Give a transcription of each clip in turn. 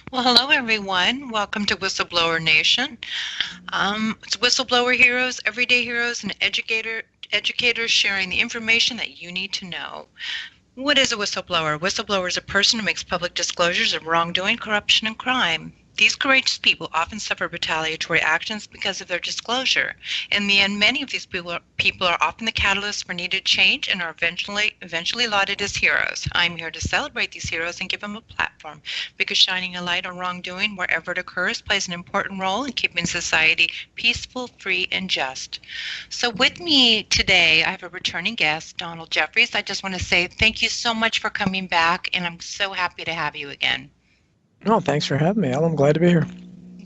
Well, hello everyone. Welcome to Whistleblower Nation. It's whistleblower heroes, everyday heroes, and educators sharing the information that you need to know. What is a whistleblower? A whistleblower is a person who makes public disclosures of wrongdoing, corruption, and crime. These courageous people often suffer retaliatory actions because of their disclosure. In the end, many of these people are often the catalyst for needed change and are eventually lauded as heroes. I'm here to celebrate these heroes and give them a platform because shining a light on wrongdoing wherever it occurs plays an important role in keeping society peaceful, free, and just. So with me today, I have a returning guest, Donald Jeffries. I just want to say thank you so much for coming back, and I'm so happy to have you again. Oh, thanks for having me, Al. I'm glad to be here.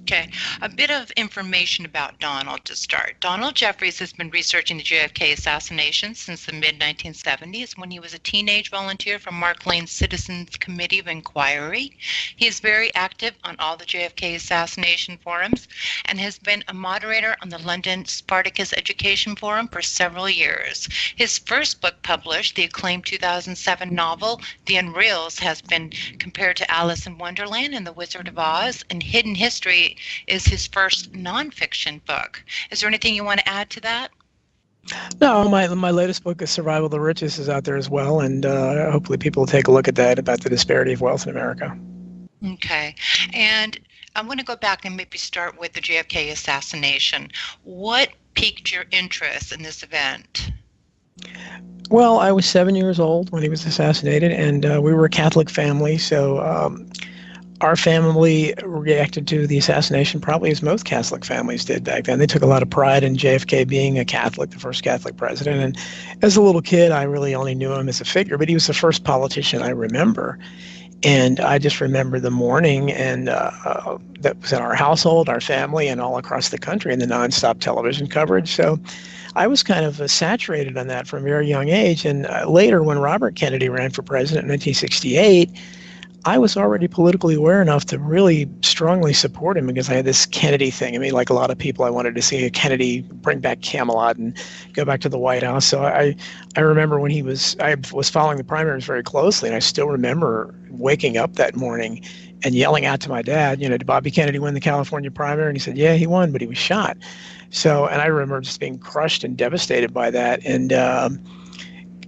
Okay, a bit of information about Donald to start. Donald Jeffries has been researching the JFK assassination since the mid-1970s when he was a teenage volunteer from Mark Twain's Citizens Committee of Inquiry. He is very active on all the JFK assassination forums and has been a moderator on the London Spartacus Education Forum for several years. His first book published, the acclaimed 2007 novel, The Unreals, has been compared to Alice in Wonderland and The Wizard of Oz, and Hidden History is his first nonfiction book. Is there anything you want to add to that? No, my latest book is Survival of the Richest is out there as well, and hopefully people will take a look at that about the disparity of wealth in America. Okay. And I want to go back and maybe start with the JFK assassination. What piqued your interest in this event? Well, I was 7 years old when he was assassinated, and we were a Catholic family, so our family reacted to the assassination probably as most Catholic families did back then. They took a lot of pride in JFK being a Catholic, the first Catholic president. And as a little kid, I really only knew him as a figure, but he was the first politician I remember. And I just remember the mourning, and that was in our household, our family, and all across the country, and the nonstop television coverage. So I was kind of saturated on that from a very young age. And later, when Robert Kennedy ran for president in 1968, I was already politically aware enough to really strongly support him because I had this Kennedy thing. I mean, like a lot of people, I wanted to see a Kennedy bring back Camelot and go back to the White House. So I remember when I was following the primaries very closely, and I still remember waking up that morning and yelling out to my dad, did Bobby Kennedy win the California primary? And he said, yeah, he won, but he was shot. So, and I remember just being crushed and devastated by that. And,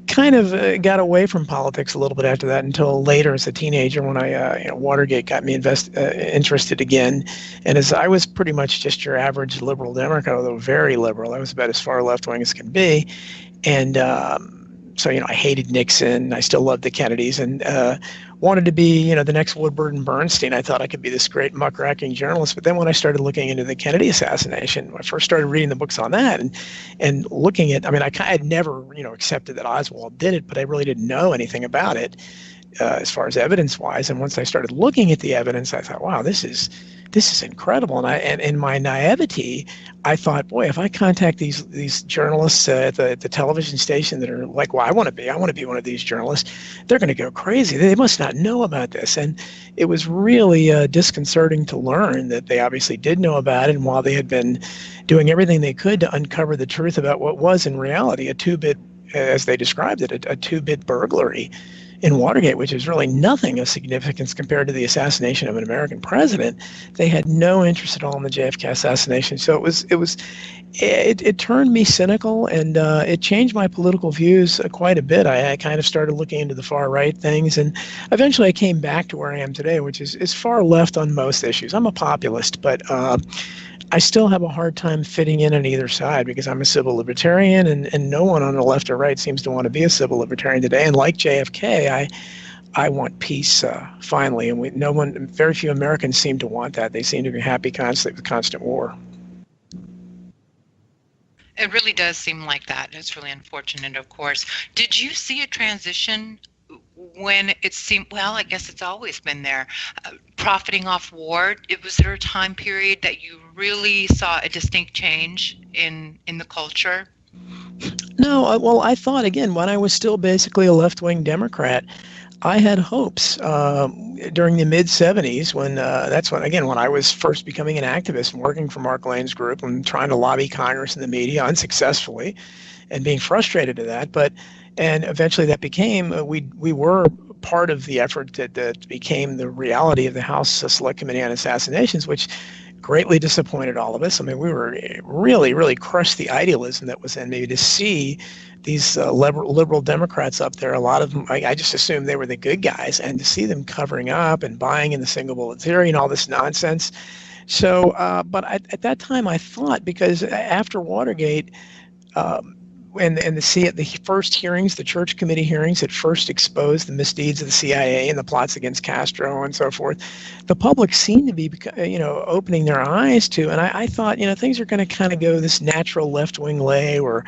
kind of got away from politics a little bit after that until later as a teenager when Watergate got me interested again. And as I was pretty much just your average liberal Democrat, although very liberal, I was about as far left-wing as can be. And so, I hated Nixon. I still loved the Kennedys and wanted to be, the next Woodward and Bernstein. I thought I could be this great muckraking journalist. But then when I started looking into the Kennedy assassination, I first started reading the books on that and looking at, I had never, accepted that Oswald did it, but I really didn't know anything about it as far as evidence-wise. And once I started looking at the evidence, I thought, wow, this is incredible. And in my naivety, I thought, boy, if I contact these journalists at the television station that are like, well, I want to be one of these journalists, they're going to go crazy. They must not know about this. And it was really disconcerting to learn that they obviously did know about it. And while they had been doing everything they could to uncover the truth about what was in reality a two-bit, as they described it, a two-bit burglary in Watergate, which is really nothing of significance compared to the assassination of an American president, they had no interest at all in the JFK assassination. So it turned me cynical, and it changed my political views quite a bit. I kind of started looking into the far right things, and eventually I came back to where I am today, which is far left on most issues. I'm a populist, but I still have a hard time fitting in on either side because I'm a civil libertarian, and no one on the left or right seems to want to be a civil libertarian today. And like JFK, I want peace finally, and very few Americans seem to want that. They seem to be happy constantly with constant war. It really does seem like that. It's really unfortunate, of course. Did you see a transition when it seemed, well, I guess it's always been there, profiting off war? Was there a time period that you really saw a distinct change in the culture? No, well, I thought, again, when I was still basically a left-wing Democrat, I had hopes during the mid-'70s when when I was first becoming an activist and working for Mark Lane's group and trying to lobby Congress and the media unsuccessfully and being frustrated at that. And eventually that became, we were part of the effort that became the reality of the House Select Committee on Assassinations, which greatly disappointed all of us. I mean, we were really, really crushed the idealism that was in maybe to see these liberal Democrats up there. A lot of them, I just assumed they were the good guys, and to see them covering up and buying in the single bullet theory and all this nonsense. So, but at that time I thought, because after Watergate, and the first hearings, the Church Committee hearings that first exposed the misdeeds of the CIA and the plots against Castro and so forth, the public seemed to be, opening their eyes to, and I thought, things are going to kind of go this natural left-wing way, or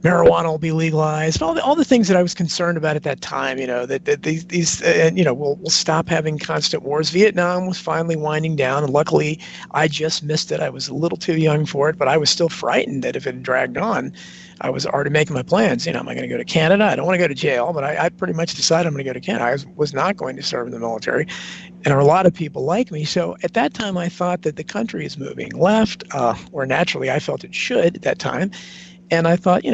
marijuana will be legalized, all the things that I was concerned about at that time, that these we'll stop having constant wars. Vietnam was finally winding down, and luckily I just missed it. I was a little too young for it, but I was still frightened that if it had dragged on, I was already making my plans. Am I going to go to Canada? I don't want to go to jail, but I pretty much decided I'm going to go to Canada. I was not going to serve in the military, and there were a lot of people like me. So at that time, I thought that the country is moving left, where naturally I felt it should at that time. And I thought,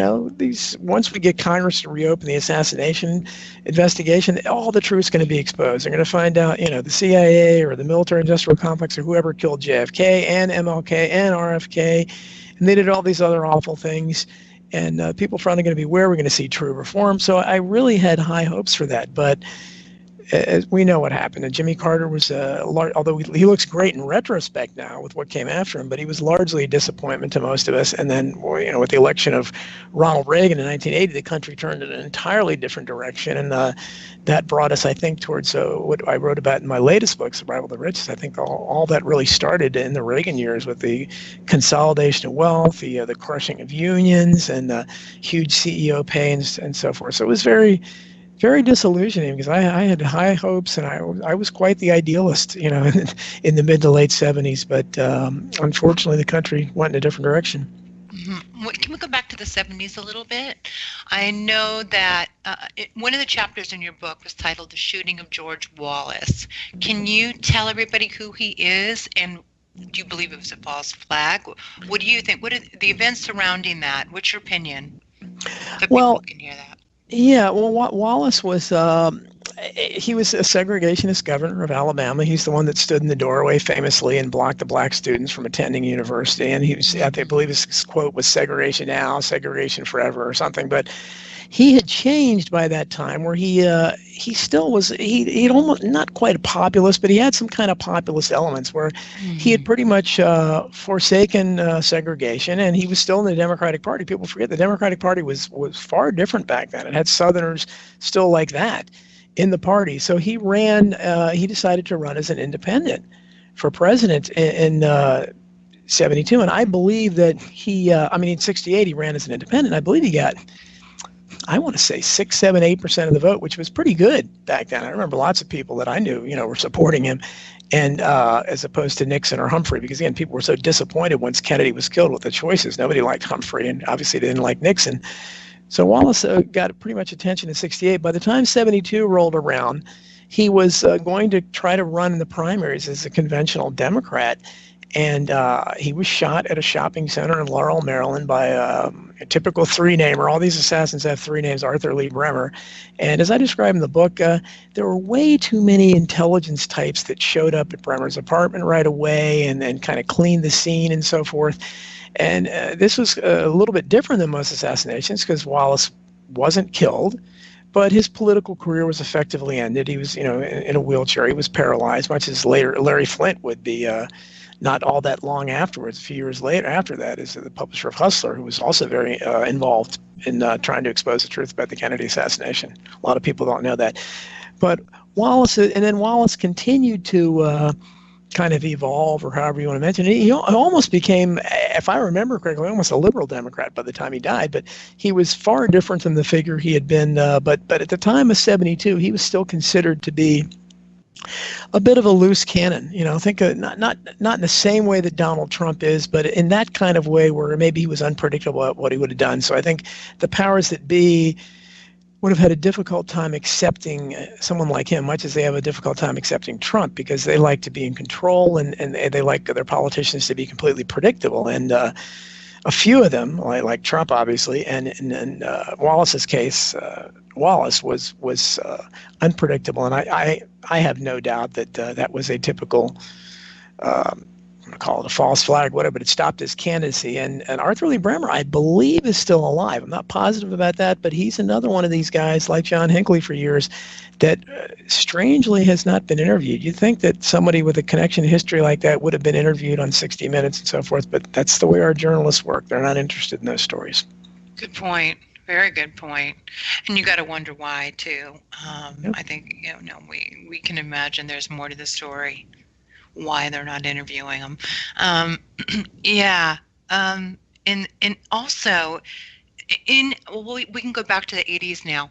once we get Congress to reopen the assassination investigation, all the truth's going to be exposed. They're going to find out, the CIA or the military-industrial complex or whoever killed JFK and MLK and RFK, and they did all these other awful things. And people are finally going to be aware we're going to see true reform. So I really had high hopes for that. But as we know what happened. And Jimmy Carter was, although he looks great in retrospect now with what came after him, but he was largely a disappointment to most of us. And then, with the election of Ronald Reagan in 1980, the country turned in an entirely different direction. And that brought us, I think, towards what I wrote about in my latest book, Survival of the Richest. I think all that really started in the Reagan years with the consolidation of wealth, the crushing of unions, and the huge CEO pay and so forth. So it was very, very disillusioning, because I had high hopes, and I was quite the idealist, in the mid to late 70s. But unfortunately, the country went in a different direction. Mm-hmm. Can we go back to the 70s a little bit? I know that one of the chapters in your book was titled "The Shooting of George Wallace." Can you tell everybody who he is, and do you believe it was a false flag? What do you think? What are the events surrounding that? What's your opinion? So people can hear that. Yeah, well, Wallace was, he was a segregationist governor of Alabama. He's the one that stood in the doorway famously and blocked the black students from attending university. And he was, I believe his quote was "segregation now, segregation forever," or something. But he had changed by that time, where he still was, he'd almost, not quite a populist, but he had some kind of populist elements, where he had pretty much forsaken segregation, and he was still in the Democratic Party. People forget the Democratic Party was far different back then. It had Southerners still like that in the party. So he decided to run as an independent for president in 72. And I believe that in 68 he ran as an independent. I believe he got, I want to say 6, 7, 8% of the vote, which was pretty good back then. I remember lots of people that I knew, were supporting him, and as opposed to Nixon or Humphrey, because again, people were so disappointed once Kennedy was killed with the choices. Nobody liked Humphrey, and obviously they didn't like Nixon. So Wallace got pretty much attention in 68. By the time 72 rolled around, he was going to try to run in the primaries as a conventional Democrat. And he was shot at a shopping center in Laurel, Maryland, by a typical three-namer. All these assassins have three names: Arthur Lee Bremer. And as I describe in the book, there were way too many intelligence types that showed up at Bremer's apartment right away and then kind of cleaned the scene and so forth. And this was a little bit different than most assassinations, because Wallace wasn't killed, but his political career was effectively ended. He was, in a wheelchair. He was paralyzed, much as later Larry Flynt would be. Not all that long afterwards, a few years later after that, is the publisher of Hustler, who was also very involved in trying to expose the truth about the Kennedy assassination. A lot of people don't know that. But Wallace continued to kind of evolve, or however you want to mention it. He almost became, if I remember correctly, almost a liberal Democrat by the time he died. But he was far different than the figure he had been. But at the time of 72, he was still considered to be a bit of a loose cannon, think not in the same way that Donald Trump is, but in that kind of way where maybe he was unpredictable at what he would have done. So I think the powers that be would have had a difficult time accepting someone like him, much as they have a difficult time accepting Trump, because they like to be in control and they like their politicians to be completely predictable. And a few of them, like Trump, obviously, and in Wallace's case, Wallace was unpredictable, and I have no doubt that that was a typical. I'm going to call it a false flag, whatever, but it stopped his candidacy. And Arthur Lee Bremer, I believe, is still alive. I'm not positive about that, but he's another one of these guys, like John Hinckley for years, that strangely has not been interviewed. You'd think that somebody with a connection history like that would have been interviewed on 60 Minutes and so forth, but that's the way our journalists work. They're not interested in those stories. Good point. Very good point. And you got to wonder why, too. Yep. I think, we can imagine there's more to the story, why they're not interviewing them. And also, we can go back to the 80s now.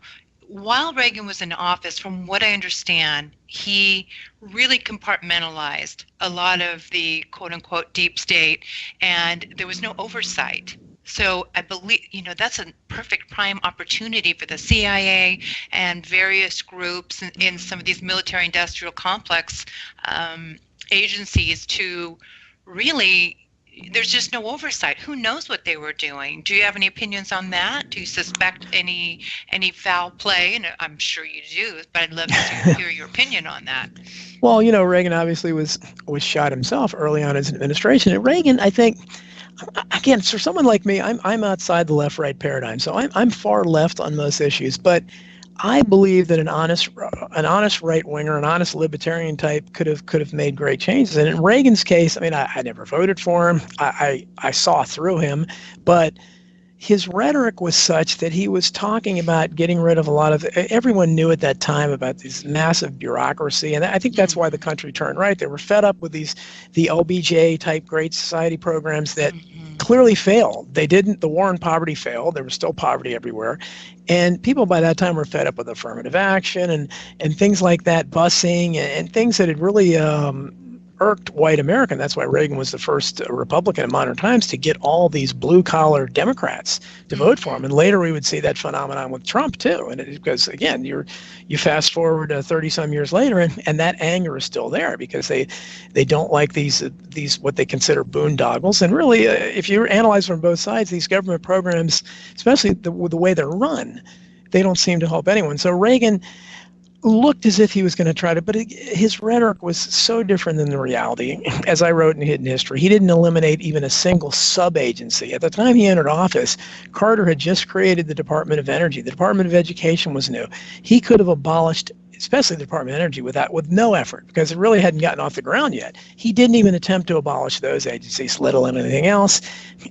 While Reagan was in office, from what I understand, he really compartmentalized a lot of the quote-unquote deep state, and there was no oversight. So I believe, that's a perfect prime opportunity for the CIA and various groups in some of these military-industrial complex agencies to really, there's just no oversight. Who knows what they were doing? Do you have any opinions on that? Do you suspect any foul play? And I'm sure you do, but I'd love to hear your opinion on that. Well, Reagan obviously was shot himself early on in his administration. And Reagan, I think, again, for someone like me, I'm outside the left-right paradigm, so I'm far left on most issues, but I believe that an honest right winger, an honest libertarian type could have made great changes. And in Reagan's case, I mean, I never voted for him. I saw through him, but his rhetoric was such that he was talking about getting rid of a lot of. Everyone knew at that time about this massive bureaucracy, and I think that's why the country turned right. They were fed up with the LBJ type Great Society programs that clearly failed. They didn't. The war on poverty failed. There was still poverty everywhere. And people by that time were fed up with affirmative action and things like that, busing and things that had really irked white America. That's why Reagan was the first Republican in modern times to get all these blue-collar Democrats to vote for him. And later we would see that phenomenon with Trump too. And because again, you fast forward 30-some years later, and that anger is still there because they don't like these what they consider boondoggles. And really, if you analyze from both sides, these government programs, especially the way they're run, they don't seem to help anyone. So Reagan looked as if he was going to try to, but his rhetoric was so different than the reality. As I wrote in Hidden History, he didn't eliminate even a single sub-agency. At the time he entered office, Carter had just created the Department of Energy. The Department of Education was new. He could have abolished, especially the Department of Energy, with no effort because it really hadn't gotten off the ground yet. He didn't even attempt to abolish those agencies, let alone anything else.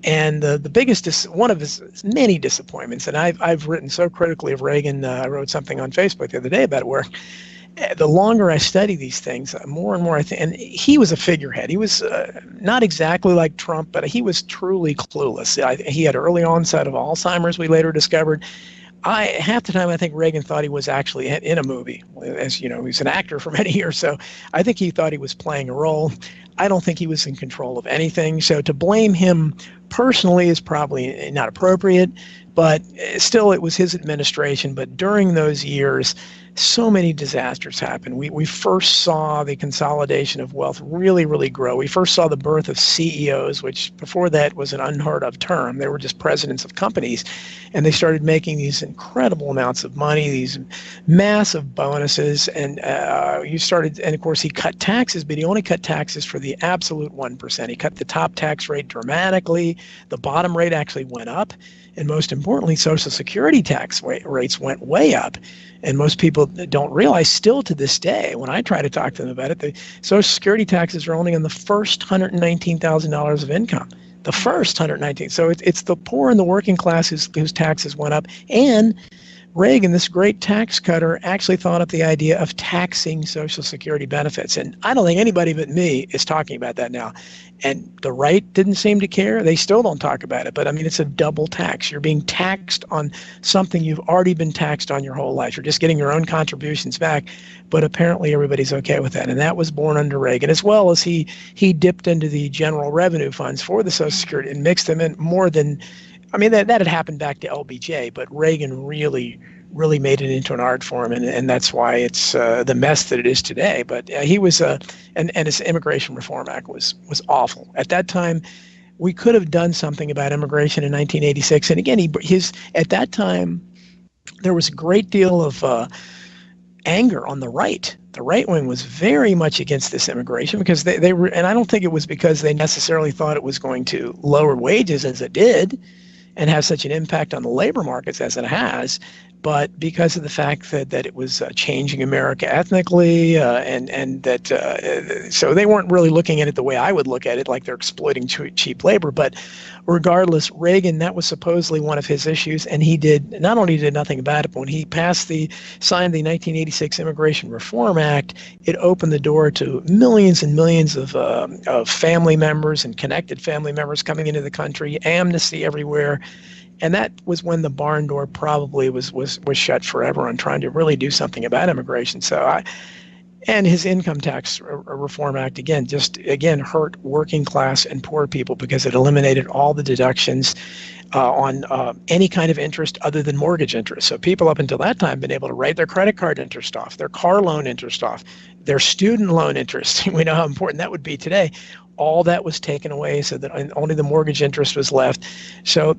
And the biggest, one of his many disappointments, and I've written so critically of Reagan, I wrote something on Facebook the other day about it, where the longer I study these things, more and more I think, and he was a figurehead. He was not exactly like Trump, but he was truly clueless. He had early onset of Alzheimer's, we later discovered. Half the time I think Reagan thought he was actually in a movie. As you know, he's an actor for many years, so I think he thought he was playing a role. I don't think he was in control of anything. So to blame him personally is probably not appropriate, but still it was his administration. But during those years, so many disasters happened. We first saw the consolidation of wealth really, really grow. We first saw the birth of CEOs, which before that was an unheard of term. They were just presidents of companies, and they started making these incredible amounts of money, these massive bonuses, and and of course he cut taxes, but he only cut taxes for the absolute 1%. He cut the top tax rate dramatically. The bottom rate actually went up. And most importantly, Social Security tax rates went way up. And most people don't realize still to this day, when I try to talk to them about it, the Social Security taxes are only on the first $119,000 of income. The first 119. So it's the poor and the working class whose taxes went up. And Reagan, this great tax cutter, actually thought up the idea of taxing Social Security benefits. And I don't think anybody but me is talking about that now. And the right didn't seem to care. They still don't talk about it. But I mean, it's a double tax. You're being taxed on something you've already been taxed on your whole life. You're just getting your own contributions back. But apparently everybody's okay with that. And that was born under Reagan, as well as he dipped into the general revenue funds for the Social Security and mixed them in more than, I mean, that had happened back to LBJ, but Reagan really made it into an art form, and that's why it's the mess that it is today. But he was, and his Immigration Reform Act was awful. At that time, we could have done something about immigration in 1986. And again, at that time, there was a great deal of anger on the right. The right wing was very much against this immigration because they were, and I don't think it was because they necessarily thought it was going to lower wages as it did and have such an impact on the labor markets as it has, but because of the fact that it was changing America ethnically, and that so they weren't really looking at it the way I would look at it, like they're exploiting cheap labor. But regardless, Reagan, that was supposedly one of his issues, and he not only did nothing about it, but when he signed the 1986 Immigration Reform Act, it opened the door to millions and millions of family members and connected family members coming into the country, amnesty everywhere. And that was when the barn door probably was shut forever on trying to really do something about immigration. And his income tax reform act, again, hurt working class and poor people because it eliminated all the deductions on any kind of interest other than mortgage interest. So people up until that time have been able to write their credit card interest off, their car loan interest off, their student loan interest. We know how important that would be today. All that was taken away so that only the mortgage interest was left. So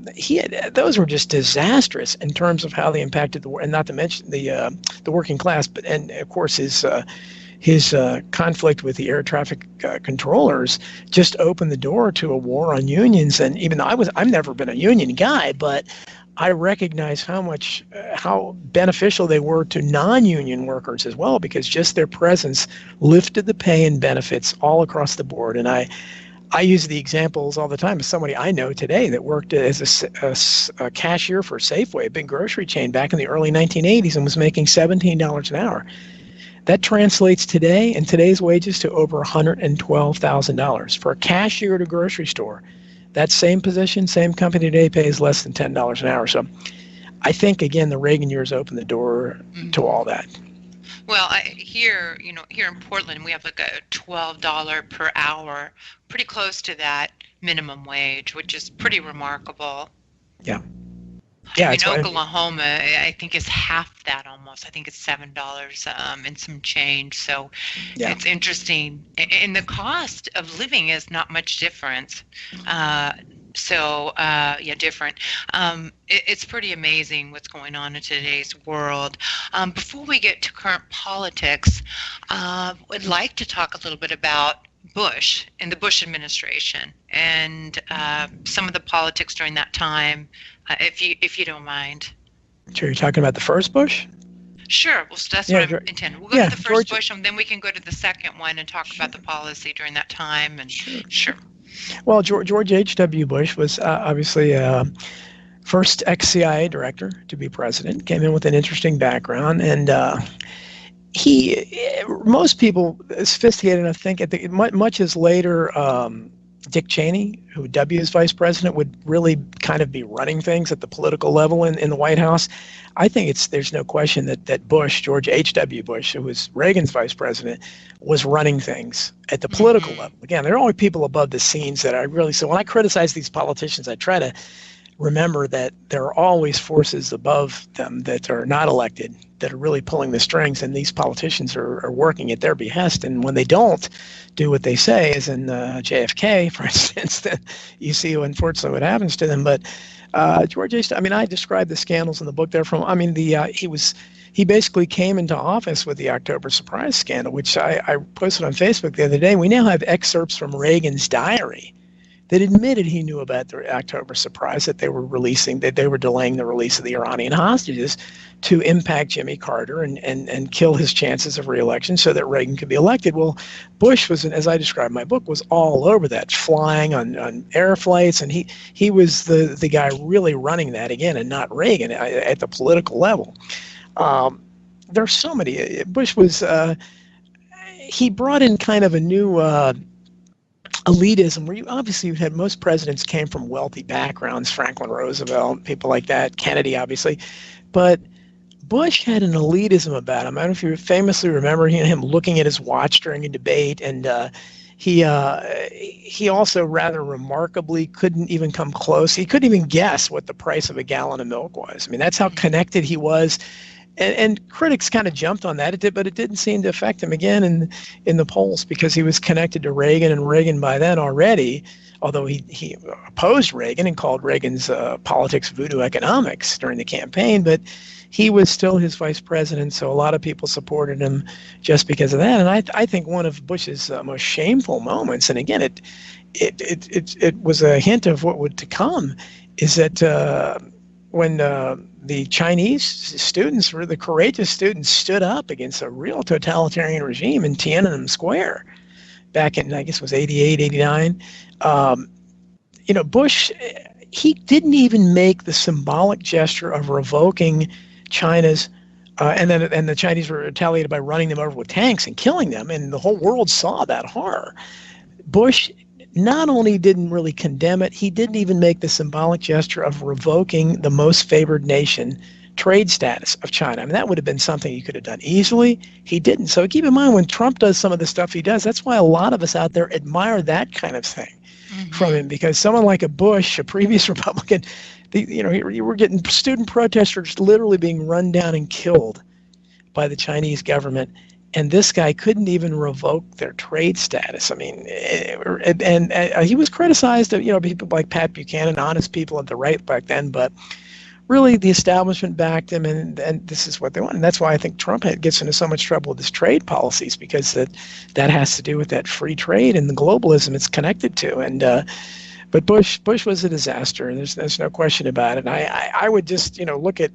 those were just disastrous in terms of how they impacted the war, and not to mention the working class. And of course his conflict with the air traffic controllers just opened the door to a war on unions. And even though I've never been a union guy, but I recognize how beneficial they were to non-union workers as well, because just their presence lifted the pay and benefits all across the board. And I use the examples all the time of somebody I know today that worked as a cashier for Safeway, a big grocery chain, back in the early 1980s and was making $17 an hour. That translates today, in today's wages, to over $112,000 for a cashier at a grocery store. That same position, same company today pays less than $10 an hour. So I think, again, the Reagan years opened the door to all that. Well, here in Portland, we have like a $12 per hour, pretty close to that minimum wage, which is pretty remarkable. Yeah. Yeah, in Oklahoma, I think is half that almost. I think it's $7 and some change. So It's interesting. And the cost of living is not much different. Different. It's pretty amazing what's going on in today's world. Before we get to current politics, I'd like to talk a little bit about Bush and the Bush administration and some of the politics during that time, if you don't mind. Sure, you're talking about the first Bush? Sure. Well, that's what I'm intending. We'll go to the first Bush, and then we can go to the second one and talk about the policy during that time. And sure. Well, George H.W. Bush was obviously first ex-CIA director to be president. Came in with an interesting background, and most people sophisticated enough think much as later Dick Cheney, who W as vice president, would really kind of be running things at the political level in the White House. I think there's no question that Bush, George H.W. Bush, who was Reagan's vice president, was running things at the political level. Again, there are only people above the scenes that so when I criticize these politicians, I try to remember that there are always forces above them that are not elected that are really pulling the strings, and these politicians are working at their behest. And when they don't do what they say, as in JFK, for instance, then you see unfortunately what happens to them. But George H. I described the scandals in the book there. He basically came into office with the October surprise scandal, which I posted on Facebook the other day. We now have excerpts from Reagan's diary that admitted he knew about the October surprise, that they were delaying the release of the Iranian hostages to impact Jimmy Carter and kill his chances of re-election so that Reagan could be elected. Well, Bush was, as I described in my book, was all over that, flying on air flights, and he was the guy really running that again, and not Reagan at the political level. There's so many. Bush was, he brought in kind of a new elitism, where you had most presidents came from wealthy backgrounds, Franklin Roosevelt, people like that, Kennedy, obviously. But Bush had an elitism about him. I don't know if you famously remember him looking at his watch during a debate, and he also rather remarkably couldn't even come close. He couldn't even guess what the price of a gallon of milk was. That's how connected he was. and critics kind of jumped on that. It did, but it didn't seem to affect him again in the polls because he was connected to Reagan, and Reagan by then already, although he opposed Reagan and called Reagan's politics voodoo economics during the campaign, but he was still his vice president, so a lot of people supported him just because of that. And I think one of Bush's most shameful moments, and again, it was a hint of what would to come, is that when the Chinese students, the courageous students, stood up against a real totalitarian regime in Tiananmen Square back in, I guess it was 88, 89, Bush, he didn't even make the symbolic gesture of revoking China's, and the Chinese were retaliated by running them over with tanks and killing them, and the whole world saw that horror. Bush not only didn't really condemn it, he didn't even make the symbolic gesture of revoking the most favored nation trade status of China. I mean, that would have been something he could have done easily. He didn't. So keep in mind, when Trump does some of the stuff he does, that's why a lot of us out there admire that kind of thing from him, because someone like a Bush, a previous Republican, you were getting student protesters literally being run down and killed by the Chinese government. And this guy couldn't even revoke their trade status. I mean, and he was criticized, people like Pat Buchanan, honest people at the right back then, but really the establishment backed him, and this is what they want. And that's why I think Trump gets into so much trouble with his trade policies, because that has to do with that free trade and the globalism it's connected to. And but Bush was a disaster, and there's no question about it. And I would just look at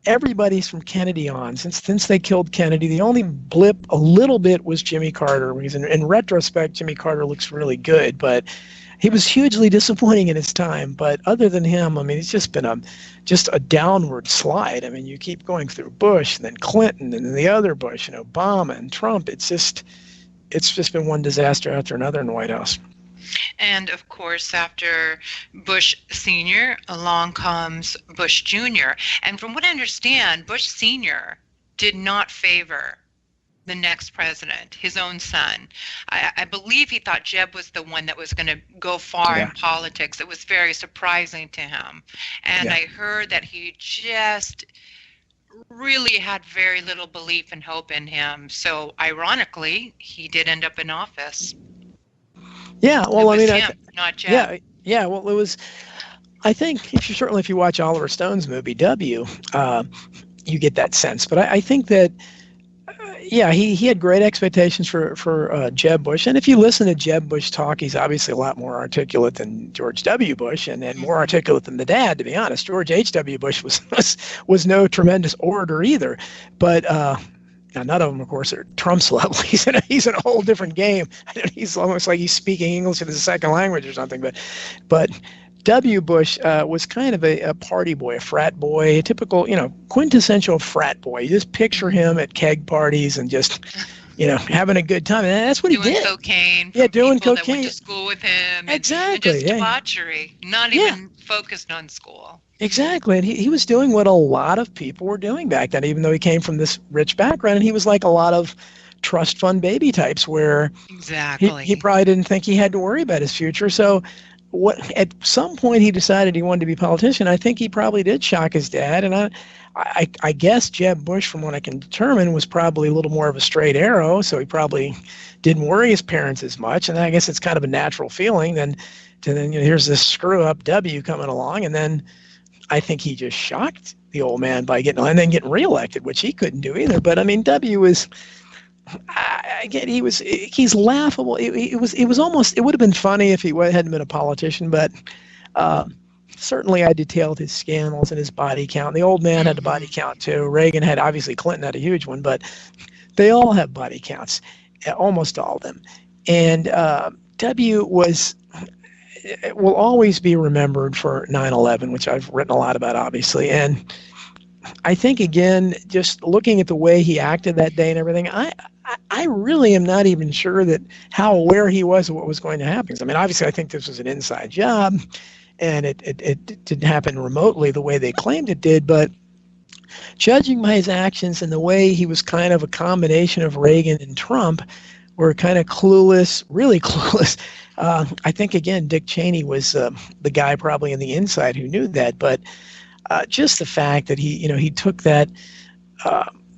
everybody's from Kennedy on, since they killed Kennedy. The only blip a little bit was Jimmy Carter, because in retrospect, Jimmy Carter looks really good, but he was hugely disappointing in his time. But other than him, I mean, it's just been a downward slide. I mean, you keep going through Bush, and then Clinton, and then the other Bush, and Obama, and Trump. It's just been one disaster after another in the White House. And of course, after Bush Sr., along comes Bush Jr. And from what I understand, Bush Sr. did not favor the next president, his own son. I believe he thought Jeb was the one that was going to go far in politics. It was very surprising to him. And I heard that he just really had very little belief and hope in him. So ironically, he did end up in office. Yeah, well, I mean, not Jeb. Yeah. Well, it was. I think if you watch Oliver Stone's movie W, you get that sense. But I think that, he had great expectations for Jeb Bush, and if you listen to Jeb Bush talk, he's obviously a lot more articulate than George W. Bush, and more articulate than the dad. To be honest, George H.W. Bush was no tremendous orator either, but. Now, none of them, of course, are Trump's level. He's in a whole different game. He's almost like he's speaking English as a second language or something. But W. Bush was kind of a party boy, a frat boy, a typical, quintessential frat boy. You just picture him at keg parties and just, having a good time. And that's what he did. Doing cocaine. Yeah, doing cocaine. That cocaine. went to school with him. Exactly. And just debauchery. Not even focused on school. Exactly. And he was doing what a lot of people were doing back then, even though he came from this rich background. And he was like a lot of trust fund baby types where he probably didn't think he had to worry about his future. So at some point he decided he wanted to be a politician. I think he probably did shock his dad. And I guess Jeb Bush, from what I can determine, was probably a little more of a straight arrow. So he probably didn't worry his parents as much. And I guess it's kind of a natural feeling then here's this screw up W coming along. And then I think he just shocked the old man by getting reelected, which he couldn't do either. But I mean, W is, he's laughable. It would have been funny if he hadn't been a politician, but certainly I detailed his scandals and his body count. The old man had a body count too. Reagan had, obviously Clinton had a huge one, but they all have body counts, almost all of them. And W will always be remembered for 9/11, which I've written a lot about, obviously. And I think, again, just looking at the way he acted that day and everything, I really am not even sure that how aware he was of what was going to happen. I mean, obviously, I think this was an inside job, and it didn't happen remotely the way they claimed it did. But judging by his actions and the way he was kind of a combination of Reagan and Trump, were kind of clueless, really clueless. I think, again, Dick Cheney was the guy probably on the inside who knew that. But just the fact that he took that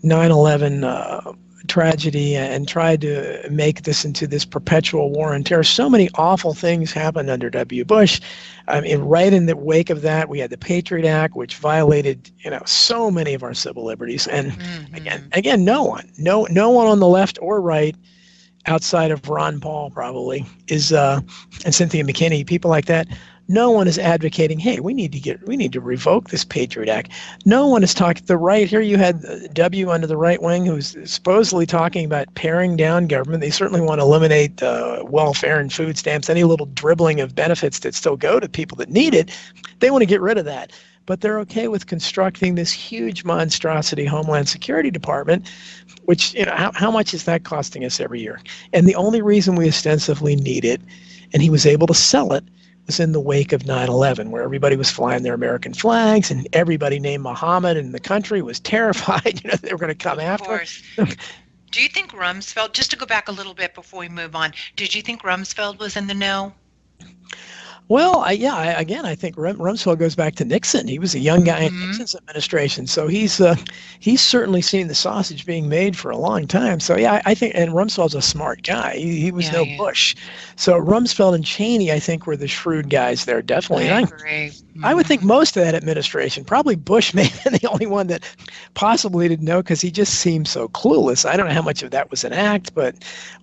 9/11 tragedy and tried to make this into this perpetual war on terror. So many awful things happened under W. Bush. I mean, right in the wake of that, we had the Patriot Act, which violated, so many of our civil liberties. And again, no one on the left or right, outside of Ron Paul probably, is and Cynthia McKinney, people like that. No one is advocating, hey, we need to revoke this Patriot Act. No one is talking. The right, here you had W under the right wing who's supposedly talking about paring down government. They certainly want to eliminate welfare and food stamps, any little dribbling of benefits that still go to people that need it. They want to get rid of that. But they're okay with constructing this huge monstrosity Homeland Security Department, which, how much is that costing us every year? And the only reason we ostensibly need it, and he was able to sell it, was in the wake of 9/11, where everybody was flying their American flags and everybody named Muhammad in the country was terrified, they were going to come after us. Do you think Rumsfeld, just to go back a little bit before we move on, did you think Rumsfeld was in the know? Well, I think Rumsfeld goes back to Nixon. He was a young guy in Nixon's administration, so he's certainly seen the sausage being made for a long time. So yeah, I think, and Rumsfeld's a smart guy. He was no Bush. So Rumsfeld and Cheney, I think, were the shrewd guys there, definitely. I agree. I would think most of that administration, probably Bush may have been the only one that possibly didn't know, because he just seemed so clueless. I don't know how much of that was an act,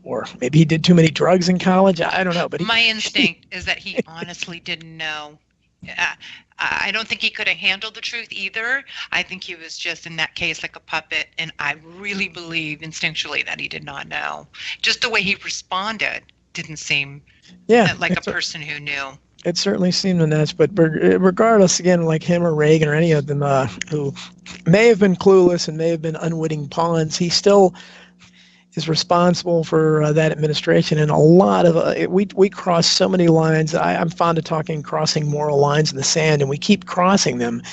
or maybe he did too many drugs in college. I don't know. But my instinct is that he honestly didn't know. I don't think he could have handled the truth either. I think he was just in that case like a puppet, and I really believe instinctually that he did not know. Just the way he responded didn't seem like a person who knew. It certainly seemed nuts, but regardless, again, like him or Reagan or any of them who may have been clueless and may have been unwitting pawns, he still is responsible for that administration. And a lot of we cross so many lines. I'm fond of crossing moral lines in the sand, and we keep crossing them.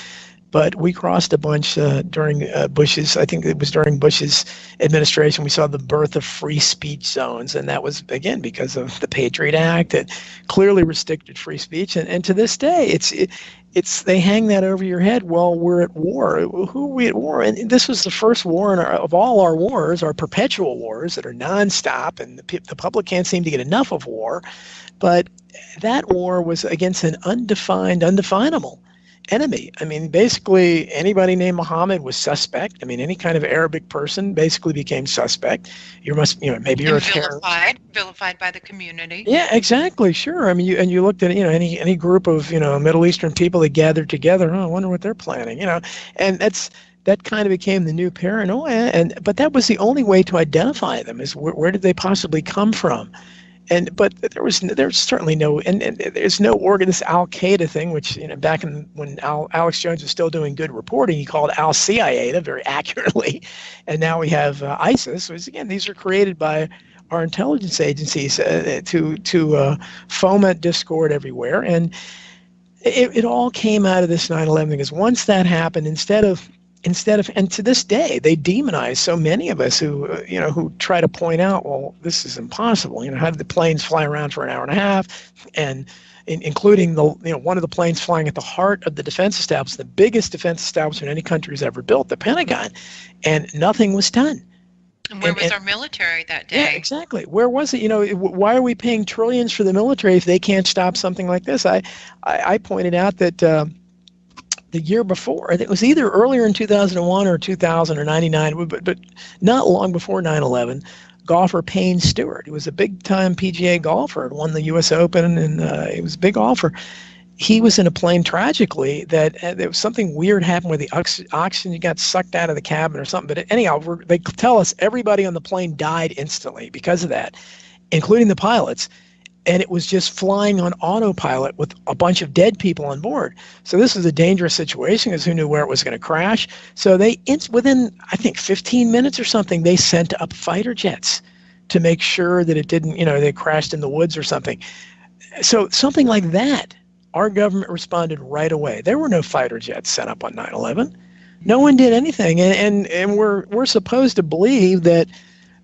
But we crossed a bunch during Bush's, I think it was during Bush's administration, we saw the birth of free speech zones. And that was, again, because of the Patriot Act that clearly restricted free speech. And to this day, it's they hang that over your head. Well, we're at war. Who are we at war? And this was the first war of all our wars, our perpetual wars that are nonstop. And the public can't seem to get enough of war. But that war was against an undefinable enemy. I mean, basically anybody named Muhammad was suspect. I mean, any kind of Arabic person basically became suspect. Maybe you're a terrorist. Vilified by the community. Yeah, exactly. Sure. I mean, you looked at any group of Middle Eastern people that gathered together. Oh, I wonder what they're planning. And that kind of became the new paranoia. But that was the only way to identify them, is where did they possibly come from? But there's certainly no, and there's no this Al-Qaeda thing, which back when Alex Jones was still doing good reporting, he called Al-CIA very accurately, and now we have ISIS. Which again, these are created by our intelligence agencies to foment discord everywhere, and it all came out of this 9/11, because once that happened, instead of, and to this day, they demonize so many of us who try to point out, well, this is impossible. How did the planes fly around for an hour and a half, and including one of the planes flying at the heart of the defense establishment, the biggest defense establishment any country has ever built, the Pentagon, and nothing was done. And where was our military that day? Yeah, exactly. Where was it? Why are we paying trillions for the military if they can't stop something like this? I pointed out that. The year before, it was either earlier in 2001 or 2000 or 99, but not long before 9/11, golfer Payne Stewart, who was a big-time PGA golfer, won the U.S. Open, and he was a big golfer. He was in a plane tragically that there was something weird happened where the oxygen got sucked out of the cabin or something. But anyhow, they tell us everybody on the plane died instantly because of that, including the pilots. And it was just flying on autopilot with a bunch of dead people on board. So this was a dangerous situation, because who knew where it was going to crash? So within, I think, 15 minutes or something, they sent up fighter jets to make sure that it didn't, they crashed in the woods or something. So something like that, our government responded right away. There were no fighter jets sent up on 9/11. No one did anything. And we're supposed to believe that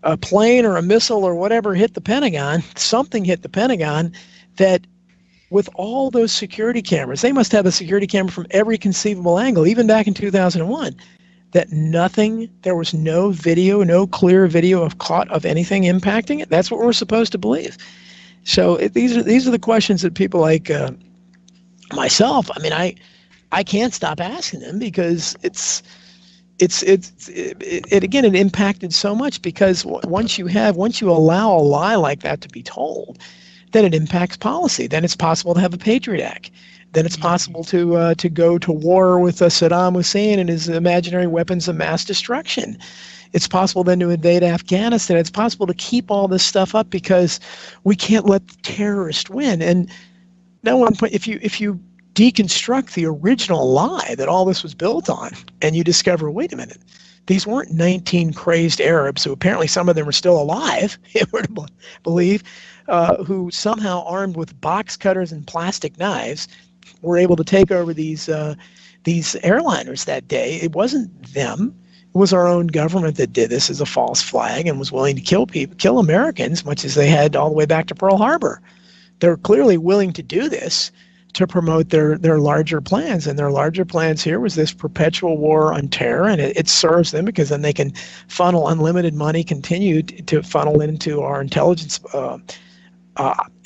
a plane or a missile or whatever hit the Pentagon, something hit the Pentagon, that with all those security cameras, they must have a security camera from every conceivable angle, even back in 2001, that there was no video, no clear video of anything impacting it? That's what we're supposed to believe. So these are the questions that people like myself, I mean, I can't stop asking them, because it impacted so much, because once you allow a lie like that to be told, then it impacts policy. Then it's possible to have a Patriot Act. Then it's possible to go to war with Saddam Hussein and his imaginary weapons of mass destruction. It's possible then to invade Afghanistan. It's possible to keep all this stuff up because we can't let the terrorists win. And no one, if you deconstruct the original lie that all this was built on, and you discover, wait a minute, these weren't 19 crazed Arabs, who apparently some of them are still alive, if we're to believe, who somehow, armed with box cutters and plastic knives, were able to take over these airliners that day. It wasn't them. It was our own government that did this as a false flag and was willing to kill Americans, much as they had all the way back to Pearl Harbor. They're clearly willing to do this to promote their larger plans. And their larger plans here was this perpetual war on terror, and it serves them, because then they can funnel unlimited money, continue to funnel into our intelligence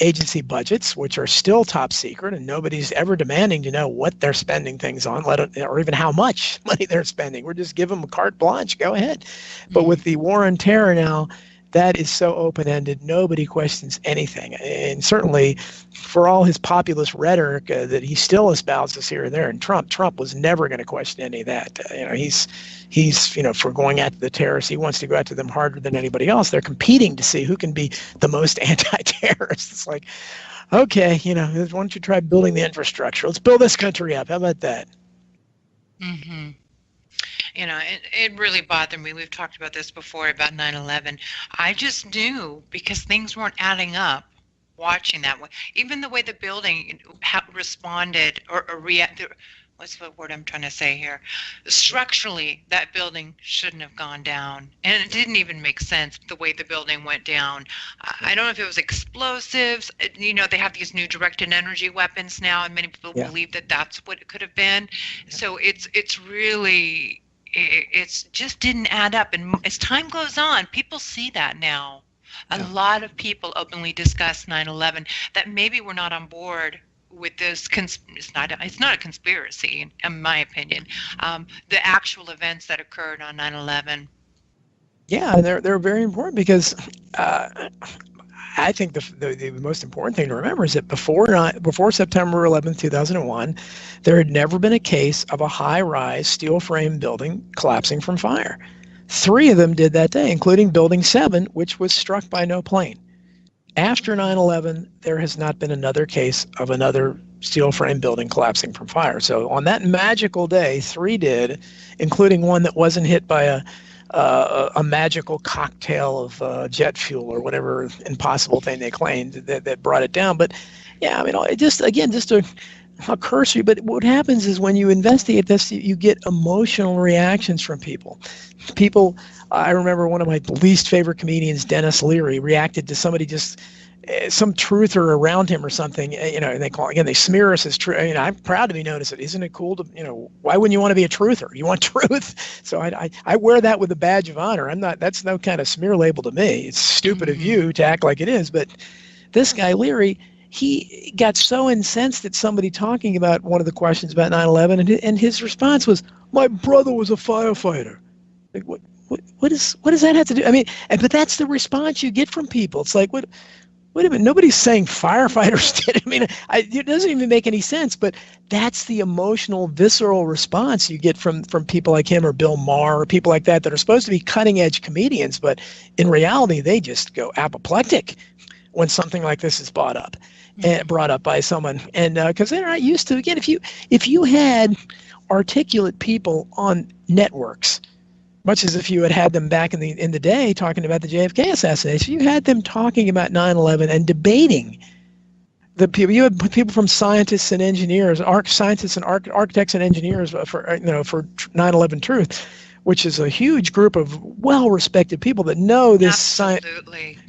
agency budgets, which are still top secret, and nobody's ever demanding to know what they're spending things on, or even how much money they're spending. We're just give them a carte blanche, go ahead. But with the war on terror now, that is so open-ended, nobody questions anything. And certainly, for all his populist rhetoric that he still espouses here and there, and Trump was never going to question any of that. He's for going after the terrorists, he wants to go after them harder than anybody else. They're competing to see who can be the most anti-terrorist. It's like, okay, why don't you try building the infrastructure? Let's build this country up. How about that? Mm-hmm. It really bothered me. We've talked about this before, about 9/11. I just knew, because things weren't adding up watching that way. Even the way the building responded or reacted. What's the word I'm trying to say here? Structurally, that building shouldn't have gone down. And it didn't even make sense the way the building went down. I don't know if it was explosives. They have these new directed energy weapons now, and many people believe that that's what it could have been. So it's really... It's just didn't add up. And as time goes on, people see that now. A lot of people openly discuss 9/11, that maybe we're not on board with this. It's not a conspiracy, in my opinion. The actual events that occurred on 9/11. Yeah, they're very important, because I think the most important thing to remember is that before September 11th, 2001, there had never been a case of a high-rise steel frame building collapsing from fire. 3 of them did that day, including Building 7, which was struck by no plane. After 9/11, there has not been another case of another steel frame building collapsing from fire. So on that magical day, 3 did, including one that wasn't hit by a magical cocktail of jet fuel or whatever impossible thing they claimed that brought it down. But yeah, just a cursory. But what happens is, when you investigate this, you get emotional reactions from people. I remember one of my least favorite comedians, Dennis Leary, reacted to somebody some truther around him or something, and they smear us as true. I'm proud to be known as it. Isn't it cool to, why wouldn't you want to be a truther? You want truth. So I wear that with a badge of honor. That's no kind of smear label to me. It's stupid of you to act like it is. But this guy, Leary, he got so incensed at somebody talking about one of the questions about 9/11, and his response was, "My brother was a firefighter." Like, what does that have to do? But that's the response you get from people. It's like, wait a minute, nobody's saying firefighters did it. It doesn't even make any sense, but that's the emotional, visceral response you get from people like him or Bill Maher or people like that are supposed to be cutting-edge comedians, but in reality, they just go apoplectic when something like this is brought up by someone. And because they're not used to, again, if you had articulate people on networks, much as if you had them back in the day talking about the JFK assassination, you had them talking about 9/11 and debating the people. You had people from scientists and engineers, architects and engineers for 9/11 Truth, which is a huge group of well-respected people that know this science,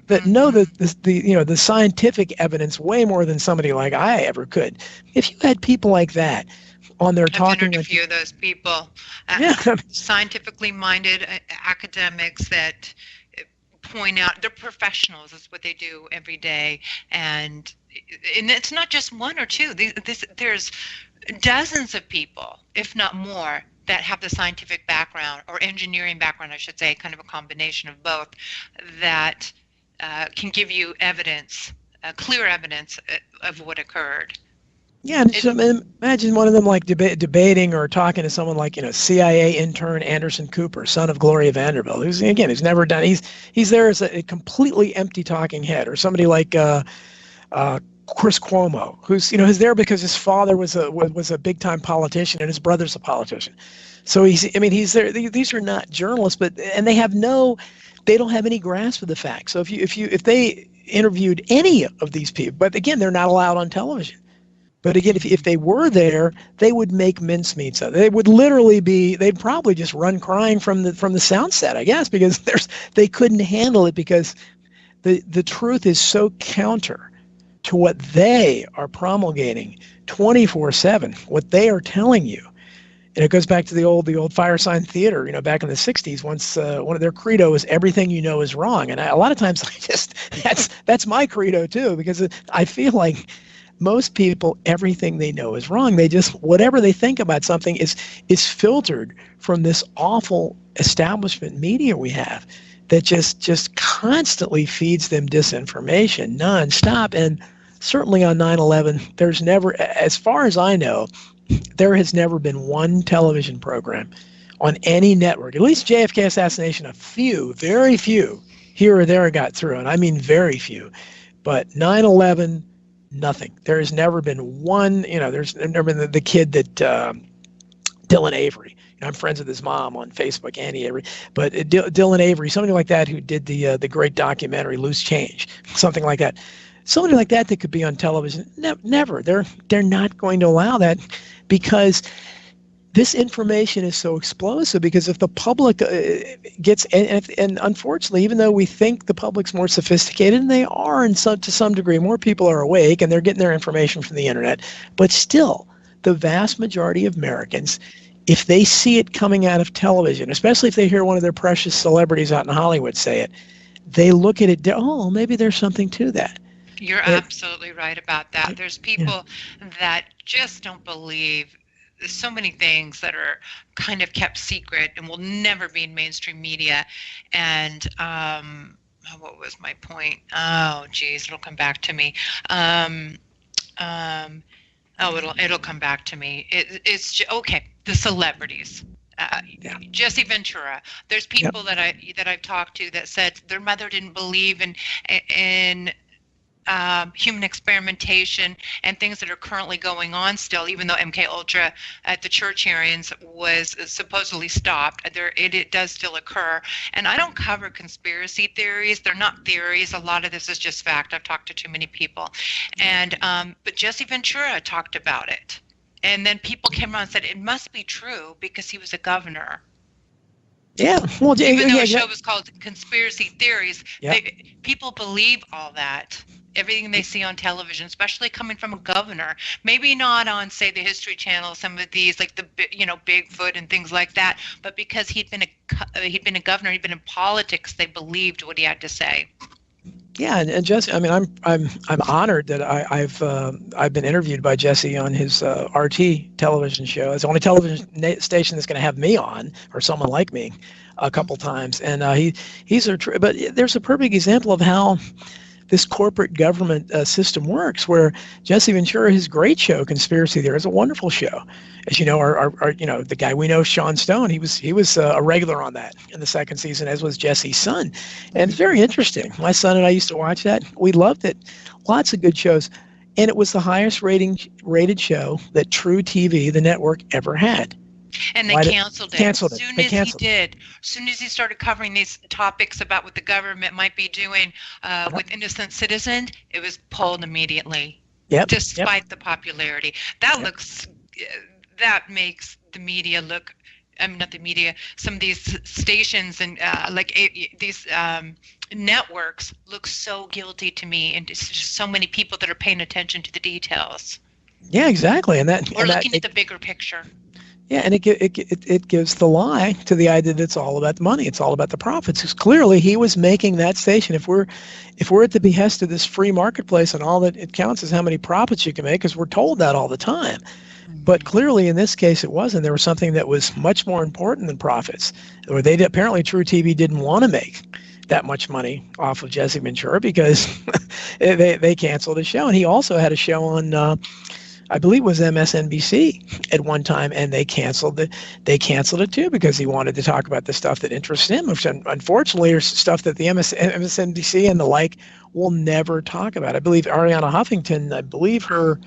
that know the scientific evidence way more than somebody like I ever could. If you had people like that on there I've talking entered a like, few of those people, yeah, scientifically minded academics that point out they're professionals. It's what they do every day, and it's not just one or two. There's dozens of people, if not more, that have the scientific background or engineering background, I should say, kind of a combination of both, that can give you evidence, clear evidence of what occurred. yeah. And so imagine one of them like debating or talking to someone like, CIA intern Anderson Cooper, son of Gloria Vanderbilt, who's never done. He's there as a completely empty talking head, or somebody like Chris Cuomo, who's there because his father was a big time politician and his brother's a politician. So he's there. These are not journalists, and they don't have any grasp of the facts. So if they interviewed any of these people, but again, they're not allowed on television. But again, if they were there, they would make mincemeats of it. They would literally they'd probably just run crying from the sound set, I guess, because they couldn't handle it, because the truth is so counter to what they are promulgating 24/7, what they are telling you. And it goes back to the old Firesign Theater, back in the 60s, once one of their credo is everything you know is wrong. And a lot of times that's my credo too, because I feel like most people, everything they know is wrong. They just, whatever they think about something is filtered from this awful establishment media we have that just constantly feeds them disinformation nonstop. And certainly on 9/11, there's never, as far as I know, there has never been one television program on any network, at least JFK assassination, a few, very few, here or there got through, and I mean very few. But 9/11, nothing. There has never been one, there's never been the kid that, Dylan Avery. I'm friends with his mom on Facebook, Annie Avery. But Dylan Avery, somebody like that, who did the great documentary Loose Change, something like that. Somebody like that could be on television. Never. They're not going to allow that, because this information is so explosive. Because if the public gets, and unfortunately, even though we think the public's more sophisticated, and they are to some degree, more people are awake and they're getting their information from the internet, but still, the vast majority of Americans, if they see it coming out of television, especially if they hear one of their precious celebrities out in Hollywood say it, they look at it, oh, maybe there's something to that. You're absolutely right about that. There's people that just don't believe so many things that are kind of kept secret and will never be in mainstream media. And what was my point? Oh, geez, it'll come back to me. It'll come back to me. It's okay. The celebrities. Jesse Ventura. There's people that I've talked to that said their mother didn't believe in human experimentation and things that are currently going on still, even though MK Ultra at the church hearings was supposedly stopped. It does still occur. And I don't cover conspiracy theories. They're not theories. A lot of this is just fact. I've talked to too many people. And but Jesse Ventura talked about it. And then people came around and said it must be true because he was a governor. Yeah, well, even though the show was called Conspiracy Theories, people believe all that. Everything they see on television, especially coming from a governor, maybe not on, say, the History Channel, some of these like the Bigfoot and things like that, but because he'd been a governor, he'd been in politics, they believed what he had to say. Yeah, and Jesse, I mean, I'm honored that I've been interviewed by Jesse on his RT television show. It's the only television station that's going to have me on, or someone like me, a couple times. And but there's a perfect example of how this corporate government system works, where Jesse Ventura, his great show, Conspiracy Theory, is a wonderful show. As you know, our the guy we know, Sean Stone, he was a regular on that in the second season, as was Jesse's son. And it's very interesting. My son and I used to watch that. We loved it. Lots of good shows. And it was the highest rated show that True TV, the network, ever had. And they canceled it. As soon as he started covering these topics about what the government might be doing with innocent citizens, it was pulled immediately. Despite the popularity. That makes the media look, not the media, some of these stations and these networks look so guilty to me, and it's just so many people that are paying attention to the details. Yeah, exactly. And that We're looking at the bigger picture. yeah, and it gives the lie to the idea that it's all about the money. It's all about the profits. Because clearly he was making that station. If we're at the behest of this free marketplace and all that it counts is how many profits you can make, because we're told that all the time. But clearly in this case it wasn't. There was something that was much more important than profits. Or they apparently True TV didn't want to make that much money off of Jesse Ventura because they canceled his show. And he also had a show on I believe it was MSNBC at one time, and they canceled it. They canceled it too because he wanted to talk about the stuff that interests him, which unfortunately is stuff that the MSNBC and the like will never talk about. I believe Ariana Huffington, I believe her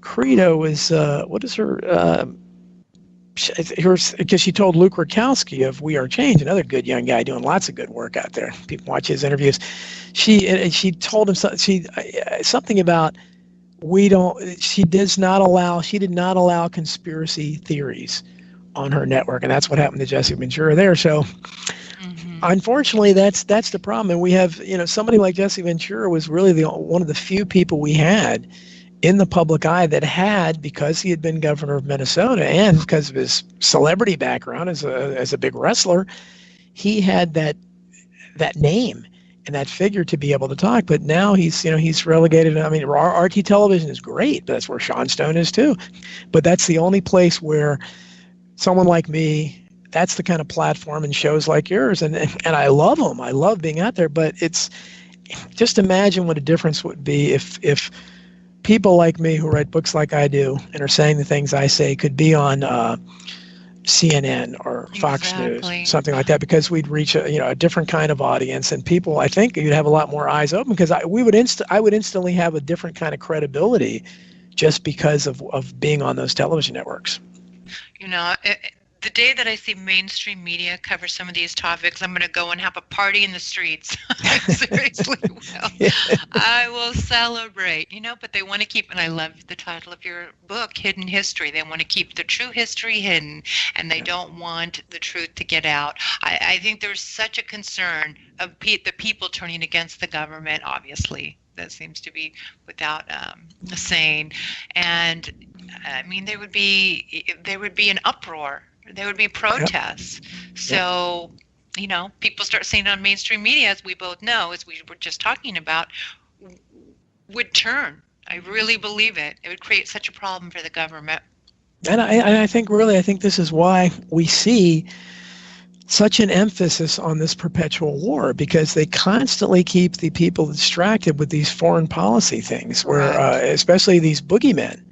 credo is what is her? Because she told Luke Rakowski of We Are Change, another good young guy doing lots of good work out there. People watch his interviews. She told him something about. She did not allow conspiracy theories on her network, and that's what happened to Jesse Ventura there. So unfortunately that's the problem. And we have, somebody like Jesse Ventura was really one of the few people we had in the public eye that had, because he had been governor of Minnesota and because of his celebrity background as a big wrestler, he had that name and that figure to be able to talk. But now he's relegated. I mean, RT television is great, but that's where Sean Stone is too. But that's the only place where someone like me, that's the kind of platform and shows like yours. And I love them. I love being out there, but it's just imagine what a difference would be if people like me who write books like I do and are saying the things I say could be on CNN or Fox News, something like that, because we'd reach a different kind of audience, and people, I think you'd have a lot more eyes open, because I would instantly have a different kind of credibility just because of being on those television networks. The day that I see mainstream media cover some of these topics, I'm going to go and have a party in the streets. I seriously will. Yeah. I will celebrate, but they want to keep, and I love the title of your book, Hidden History. They want to keep the true history hidden, and they don't want the truth to get out. I think there's such a concern of the people turning against the government, obviously. That seems to be without a saying. And I mean, there would be an uproar. There would be protests. Yep. So, people start seeing it on mainstream media, as we both know, as we were just talking about, would turn. I really believe it. It would create such a problem for the government. And I think this is why we see such an emphasis on this perpetual war, because they constantly keep the people distracted with these foreign policy things, where especially these boogeymen.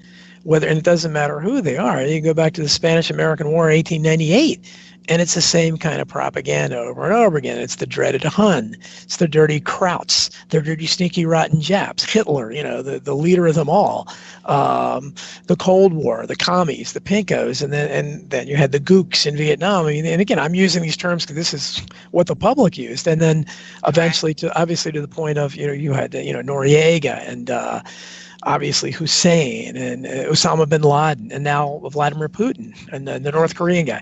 And it doesn't matter who they are. You go back to the Spanish-American War, 1898, and it's the same kind of propaganda over and over again. It's the dreaded Hun, it's the dirty Krauts, the dirty, sneaky, rotten Japs, Hitler, the leader of them all, the Cold War, the commies, the Pinkos, and then you had the Gooks in Vietnam. I mean, and again, I'm using these terms because this is what the public used, and then eventually, to the point of you had Noriega and obviously Hussein and Osama bin Laden, and now Vladimir Putin and the North Korean guy.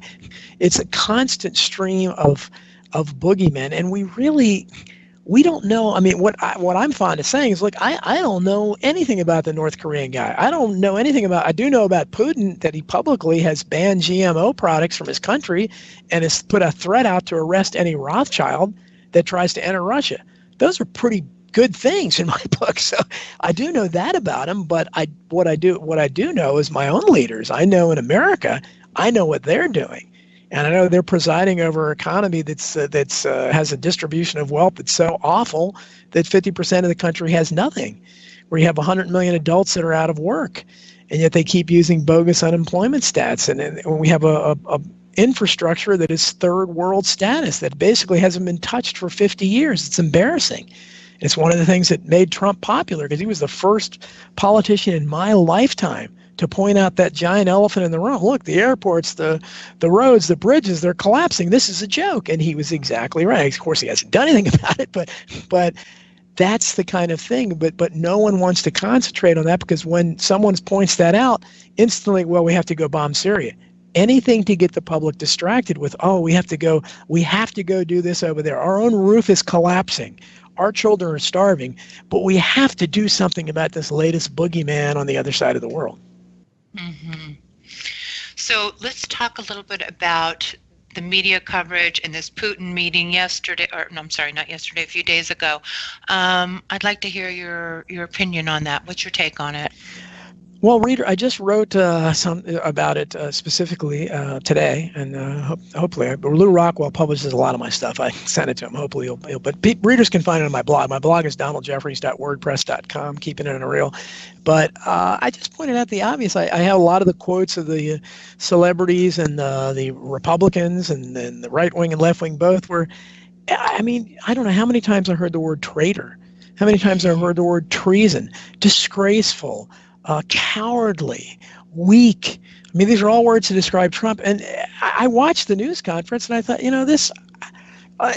It's a constant stream of boogeymen, and we don't know. I mean, what I'm fond of saying is, look, I don't know anything about the North Korean guy. I don't know anything about. I do know about Putin, that he publicly has banned GMO products from his country and has put a threat out to arrest any Rothschild that tries to enter Russia. Those are pretty good things in my book. So I do know that about him, but what I do know is my own leaders. I know in America, I know what they're doing. And I know they're presiding over an economy that's has a distribution of wealth that's so awful that 50% of the country has nothing, where you have 100 million adults that are out of work, and yet they keep using bogus unemployment stats. And when we have a infrastructure that is third world status that basically hasn't been touched for 50 years. It's embarrassing. It's one of the things that made Trump popular, because he was the first politician in my lifetime to point out that giant elephant in the room. Look, the airports, the roads, the bridges, they're collapsing. This is a joke. And he was exactly right. Of course, he hasn't done anything about it, but that's the kind of thing. But no one wants to concentrate on that, because when someone points that out, instantly, well, we have to go bomb Syria. Anything to get the public distracted with, we have to go do this over there. Our own roof is collapsing. our children are starving, but we have to do something about this latest boogeyman on the other side of the world. Mm-hmm. So let's talk a little bit about the media coverage and this Putin meeting yesterday, or no, I'm sorry, not yesterday, a few days ago. I'd like to hear your opinion on that. What's your take on it? Well, reader, I just wrote some about it specifically today, and hopefully, Lou Rockwell publishes a lot of my stuff. I sent it to him. Hopefully, but readers can find it on my blog. My blog is donaldjeffries.wordpress.com, keeping it in a reel. But I just pointed out the obvious. I have a lot of the quotes of the celebrities and the Republicans and the right wing and left wing both were. I mean, I don't know how many times I heard the word traitor, how many times I heard the word treason, disgraceful. Cowardly, weak. I mean, these are all words to describe Trump. And I watched the news conference and I thought, this,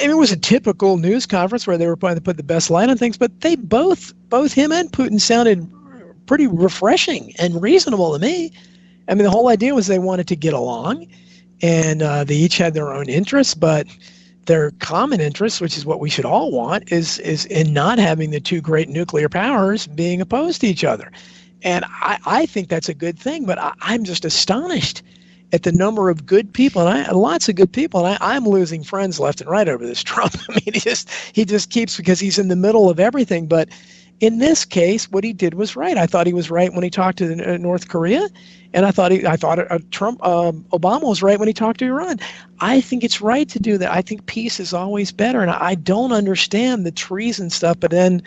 it was a typical news conference where they were trying to put the best light on things, but they both him and Putin sounded pretty refreshing and reasonable to me. I mean, the whole idea was they wanted to get along and they each had their own interests, but their common interest, which is what we should all want, is in not having the two great nuclear powers being opposed to each other. And I think that's a good thing, but I'm just astonished at the number of good people, and lots of good people, and I'm losing friends left and right over this Trump. I mean, he just keeps, because he's in the middle of everything. But in this case, what he did was right. I thought he was right when he talked to North Korea, and I thought Obama was right when he talked to Iran. I think it's right to do that. I think peace is always better, and I don't understand the treason stuff, but then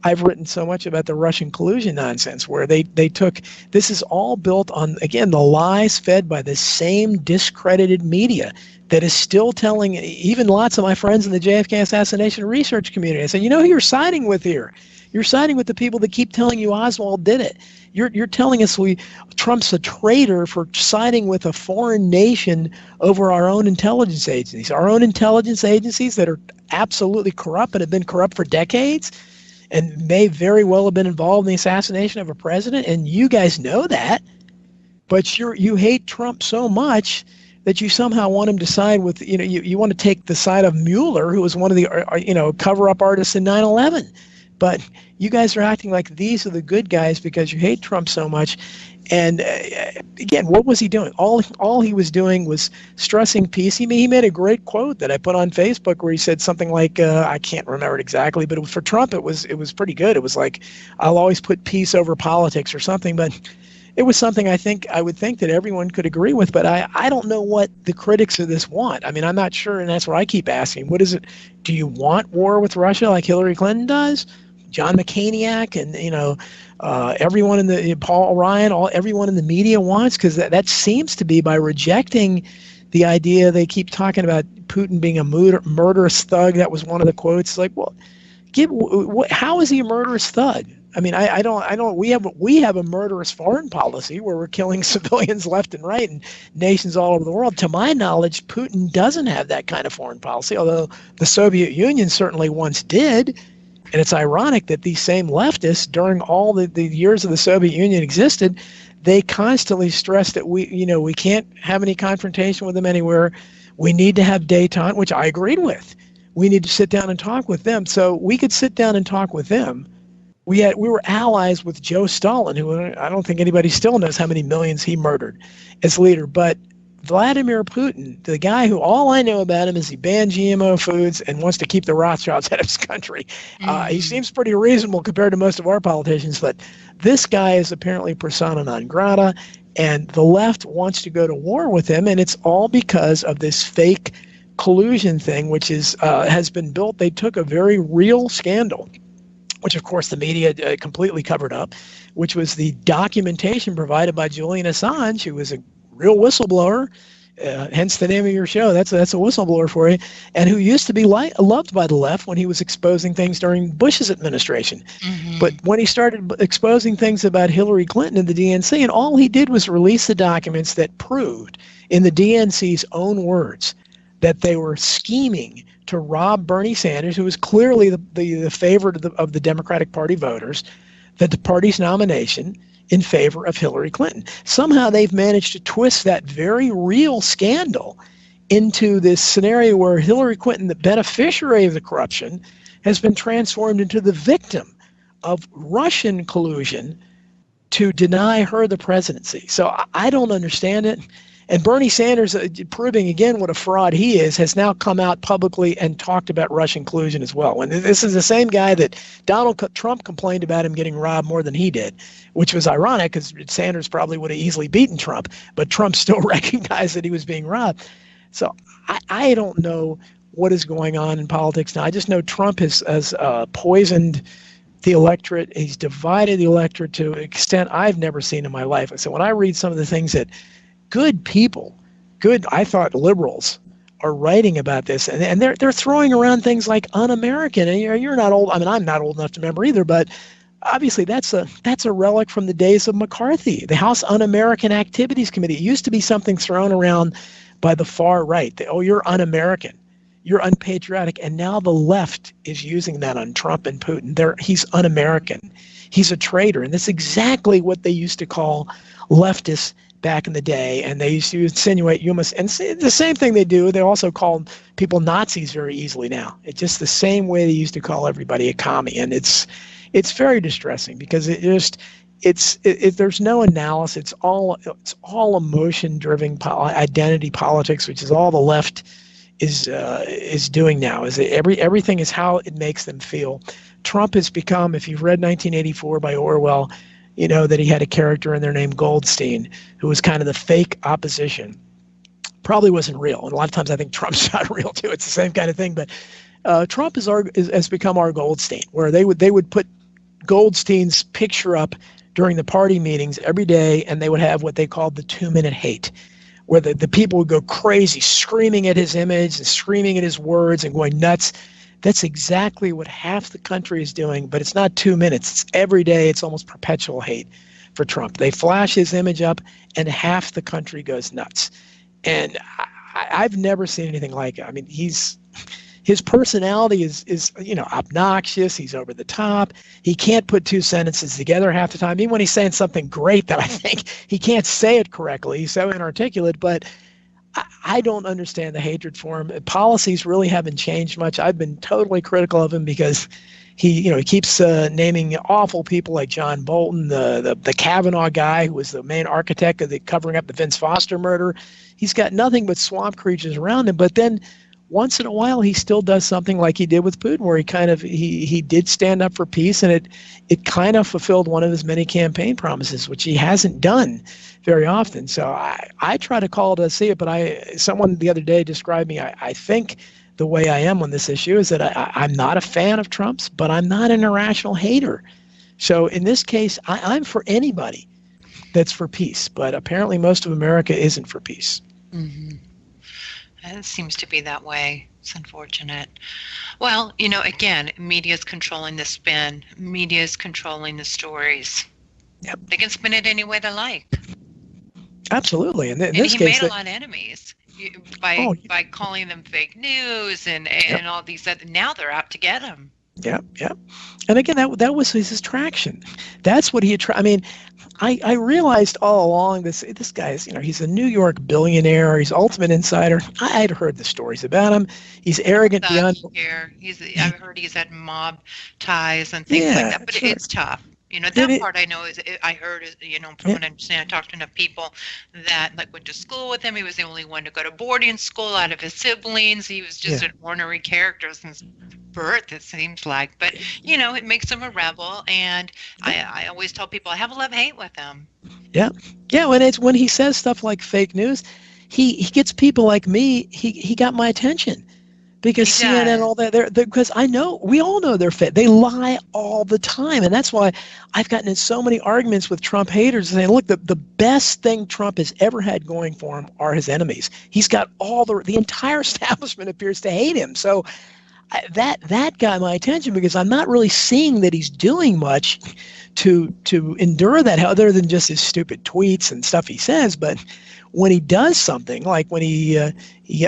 I've written so much about the Russian collusion nonsense where they took, this is all built on, again, the lies fed by the same discredited media that is still telling even lots of my friends in the JFK assassination research community. I said, who you're siding with here? You're siding with the people that keep telling you Oswald did it. You're telling us Trump's a traitor for siding with a foreign nation over our own intelligence agencies that are absolutely corrupt and have been corrupt for decades, and may very well have been involved in the assassination of a president, and you guys know that, but you hate Trump so much that you somehow want him to side with, you want to take the side of Mueller, who was one of the, cover-up artists in 9/11. But you guys are acting like these are the good guys because you hate Trump so much. And again, what was he doing? All he was doing was stressing peace. He made a great quote that I put on Facebook where he said something like, I can't remember it exactly, but for Trump, it was pretty good. It was like, I'll always put peace over politics or something. But it was something I would think that everyone could agree with. But I don't know what the critics of this want. I mean, I'm not sure, and that's what I keep asking. What is it? Do you want war with Russia like Hillary Clinton does? John McCainiac and everyone in the Paul Ryan, everyone in the media wants, because that seems to be by rejecting the idea. They keep talking about Putin being a murderous thug. That was one of the quotes. Like, well, how is he a murderous thug? I mean, I don't. We have a murderous foreign policy where we're killing civilians left and right in nations all over the world. To my knowledge, Putin doesn't have that kind of foreign policy, although the Soviet Union certainly once did. And it's ironic that these same leftists, during all the years of the Soviet Union existed, they constantly stressed that we can't have any confrontation with them anywhere. We need to have détente, which I agreed with. We need to sit down and talk with them. So we could sit down and talk with them. We were allies with Joe Stalin, who I don't think anybody still knows how many millions he murdered as leader. But Vladimir Putin, the guy who all I know about him is he banned GMO foods and wants to keep the Rothschilds out of his country. He seems pretty reasonable compared to most of our politicians, but this guy is apparently persona non grata, and the left wants to go to war with him, and it's all because of this fake collusion thing, which has been built. They took a very real scandal, which of course the media completely covered up, which was the documentation provided by Julian Assange, who was a real whistleblower, hence the name of your show. That's a whistleblower for you, and who used to be loved by the left when he was exposing things during Bush's administration. Mm-hmm. But when he started exposing things about Hillary Clinton and the DNC, and all he did was release the documents that proved, in the DNC's own words, that they were scheming to rob Bernie Sanders, who was clearly the favorite of the Democratic Party voters, that the party's nomination in favor of Hillary Clinton. Somehow they've managed to twist that very real scandal into this scenario where Hillary Clinton, the beneficiary of the corruption, has been transformed into the victim of Russian collusion to deny her the presidency. So I don't understand it. And Bernie Sanders, proving again what a fraud he is, has now come out publicly and talked about Russian collusion as well. And this is the same guy that Donald Trump complained about him getting robbed more than he did, which was ironic because Sanders probably would have easily beaten Trump, but Trump still recognized that he was being robbed. So I don't know what is going on in politics now. I just know Trump has poisoned the electorate. He's divided the electorate to an extent I've never seen in my life. So when I read some of the things that good people, I thought liberals are writing about this, and they're throwing around things like un-American. And you're not old. I mean, I'm not old enough to remember either, but obviously that's a relic from the days of McCarthy. The House Un-American Activities Committee. It used to be something thrown around by the far right. Oh, you're un-American, you're unpatriotic, and now the left is using that on Trump and Putin. He's un-American, he's a traitor, and that's exactly what they used to call leftists back in the day, and they used to insinuate you must, and the same thing they do. They also call people Nazis very easily now. It's just the same way they used to call everybody a commie, and it's very distressing because there's no analysis. It's all emotion-driven identity politics, which is all the left is doing now. Everything is how it makes them feel. Trump has become, if you've read 1984 by Orwell, you know that he had a character in there named Goldstein, who was kind of the fake opposition. Probably wasn't real. And a lot of times I think Trump's not real too. It's the same kind of thing. But Trump has become our Goldstein, where they would put Goldstein's picture up during the party meetings every day, and they would have what they called the 2-minute hate, where the people would go crazy, screaming at his image and screaming at his words and going nuts. That's exactly what half the country is doing, but it's not 2 minutes. It's every day. It's almost perpetual hate for Trump. They flash his image up, and half the country goes nuts. And I've never seen anything like it. I mean, his personality is obnoxious. He's over the top. He can't put two sentences together half the time. Even when he's saying something great that I think he can't say it correctly. He's so inarticulate, but I don't understand the hatred for him. Policies really haven't changed much. I've been totally critical of him because he keeps naming awful people like John Bolton, the Kavanaugh guy who was the main architect of the covering up the Vince Foster murder. He's got nothing but swamp creatures around him. But then once in a while, he still does something like he did with Putin, where he did stand up for peace, and it kind of fulfilled one of his many campaign promises, which he hasn't done very often. So I try to call it to see it, but someone the other day described me. I think the way I am on this issue is that I'm not a fan of Trump's, but I'm not an irrational hater. So in this case, I'm for anybody that's for peace, but apparently most of America isn't for peace. Mm-hmm. It seems to be that way. It's unfortunate. Well, again, media is controlling the spin. Media is controlling the stories. Yep. They can spin it any way they like. Absolutely. And he made a lot of enemies by calling them fake news and all these. Now they're out to get him. Yeah. And again, that was his attraction. That's what he attracted. I mean, I realized all along this guy's, he's a New York billionaire. He's ultimate insider. I'd heard the stories about him. He's arrogant beyond. I've heard he's had mob ties and things like that. But it's tough. That part I know I heard from what I understand. I talked to enough people that went to school with him. He was the only one to go to boarding school out of his siblings. He was just an ornery character since birth, it seems like. But it makes him a rebel, and I always tell people I have a love-hate with him. Yeah. When he says stuff like fake news, he gets people like me. He got my attention. Because CNN, all that, because we all know they're fake. They lie all the time. And that's why I've gotten in so many arguments with Trump haters saying, look, the best thing Trump has ever had going for him are his enemies. He's got the entire establishment appears to hate him. So that got my attention because I'm not really seeing that he's doing much to endure that, other than just his stupid tweets and stuff he says. But when he does something, like when he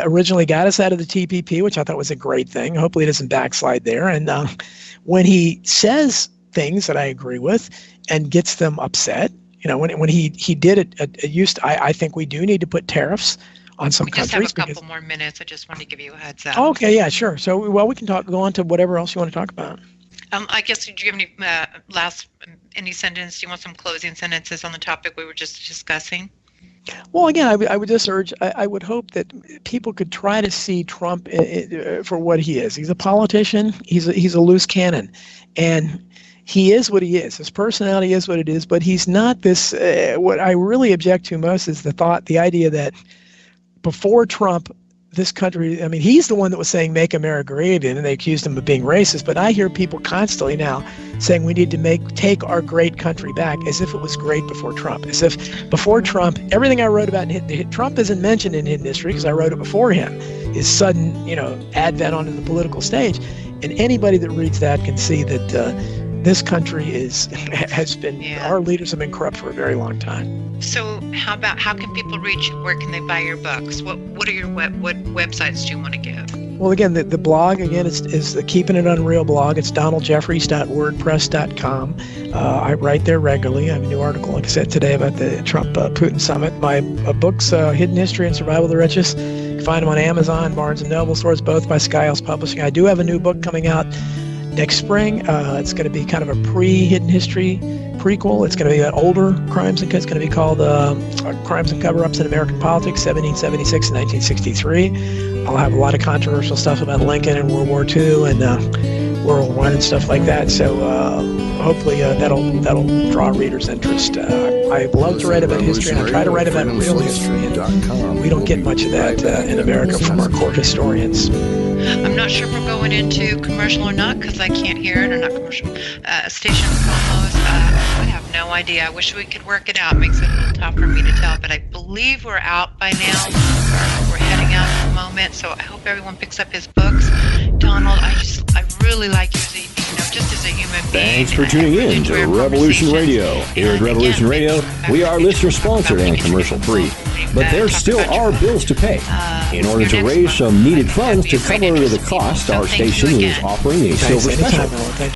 originally got us out of the TPP, which I thought was a great thing. Hopefully he doesn't backslide there. And when he says things that I agree with and gets them upset, when he did it, I think we do need to put tariffs on some We just countries. have a couple more minutes. I just wanted to give you a heads up. Okay, yeah, sure. So, well, we can go on to whatever else you want to talk about. I guess, do you have any any sentence? Do you want some closing sentences on the topic we were just discussing? Well, again, I would just urge, I would hope that people could try to see Trump for what he is. He's a politician. He's a loose cannon. And he is what he is. His personality is what it is, but he's not this. What I really object to most is the idea that before Trump, this country, I mean, he's the one that was saying "Make America Great," and they accused him of being racist. But I hear people constantly now saying we need to take our great country back, as if it was great before Trump. As if before Trump, everything I wrote about Trump isn't mentioned in hidden history because I wrote it before him. His sudden, advent onto the political stage, and anybody that reads that can see that this country has been. Yeah. Our leaders have been corrupt for a very long time. So how can people reach you? Where can they buy your books? What are your what websites do you want to give? Well, again, the blog, again, is the Keeping It Unreal blog. It's donaldjeffries.wordpress.com. I write there regularly. I have a new article, like I said, today about the Trump-Putin summit. My books, Hidden History and Survival of the Richest, you can find them on Amazon, Barnes & Noble stores, both by Sky House Publishing. I do have a new book coming out next spring. It's going to be kind of a pre-Hidden History prequel. It's going to be about older crimes, and it's going to be called Crimes and Cover-Ups in American Politics, 1776 and 1963. I'll have a lot of controversial stuff about Lincoln and World War II and World War I and stuff like that. So hopefully that'll draw readers' interest. I love to write about history, and I try to write about real history. And we don't get much of that in America from our court historians. I'm not sure if we're going into commercial or not because I can't hear it, or not commercial. Station almost. I have no idea. I wish we could work it out. It makes it a little tough for me to tell, but I believe we're out by now. We're heading out at the moment, so I hope everyone picks up his books. Donald, I really like you just as a human being. Thanks for tuning in to Revolution Radio. Here at Revolution Radio, we are listener-sponsored and commercial-free, but there still are bills to pay. In order to raise some needed funds to cover the cost, our station is offering a silver special.